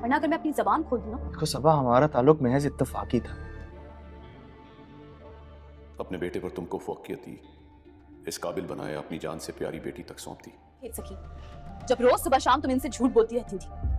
वरना अगर मैं अपनी जबान खोल दूं ना। देखो सबा, हमारा ताल्लुक महज इत्तेफाकी था। अपने बेटे पर तुमको फोकियत दी, इस काबिल बनाया, अपनी जान से प्यारी बेटी तक सौंप दी। सकी, जब रोज सुबह शाम तुम इनसे झूठ बोलती रहती थी,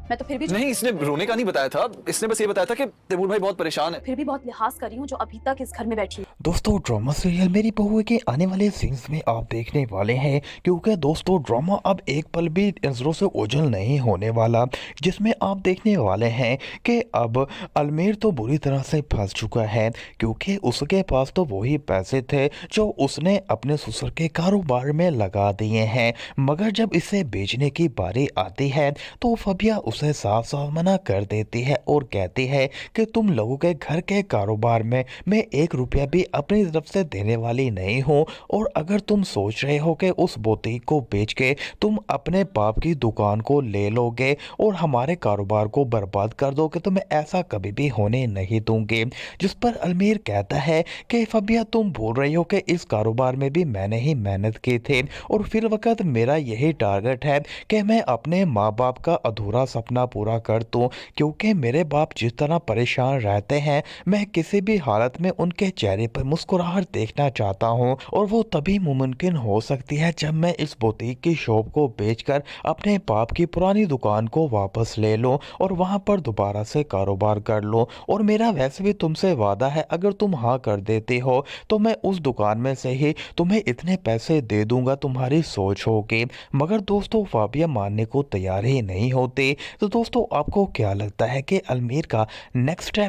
मैं तो फिर भी नहीं, इसने रोने का नहीं बताया था, इसने बस ये बताया था कि तैमूर भाई बहुत परेशान है। फिर भी बहुत लिहाज कर रही हूँ जो अभी तक इस घर में बैठी है। दोस्तों ड्रामा सीरियल मेरी बहू के आने वाले सीन्स में आप देखने वाले हैं, क्योंकि दोस्तों ड्रामा अब एक पल भी नजरों से ओझल नहीं होने वाला, जिसमें आप देखने वाले हैं कि अब अलमेर तो बुरी तरह से फंस चुका है, क्योंकि उसके पास तो वही पैसे थे जो उसने अपने ससुर के कारोबार में लगा दिए हैं, मगर जब इसे बेचने की बारी आती है तो फबिया उसे साफ साफ मना कर देती है और कहती है कि तुम लोगों के घर के कारोबार में मैं 1 रुपया भी अपनी तरफ से देने वाली नहीं हूँ, और अगर तुम सोच रहे हो कि उस बुटीक को बेच के तुम अपने बाप की दुकान को ले लोगे और हमारे कारोबार को बर्बाद कर दोगे तो मैं ऐसा कभी भी होने नहीं दूंगी। जिस पर अलमीर कहता है कि फबिया तुम बोल रही हो कि इस कारोबार में भी मैंने ही मेहनत की थी और फिर वक्त मेरा यही टारगेट है कि मैं अपने माँ बाप का अधूरा सपना पूरा कर दूं, क्योंकि मेरे बाप जिस तरह परेशान रहते हैं मैं किसी भी हालत में उनके चेहरे पर मुस्कुराहट देखना चाहता हूं, और वो तभी मुमकिन हो सकती है जब मैं इस बुटीक की शॉप को बेचकर अपने बाप की पुरानी दुकान को वापस ले लूं और वहां पर दोबारा से कारोबार कर लूं। और मेरा वैसे भी तुमसे वादा है, अगर तुम हाँ कर देते हो तो मैं उस दुकान में से ही तुम्हें इतने पैसे दे दूंगा, तुम्हारी सोच होगी। मगर दोस्तों फाबिया मानने को तैयार ही नहीं होते। तो दोस्तों आपको क्या लगता है कि अलमीर का नेक्स्ट स्टेप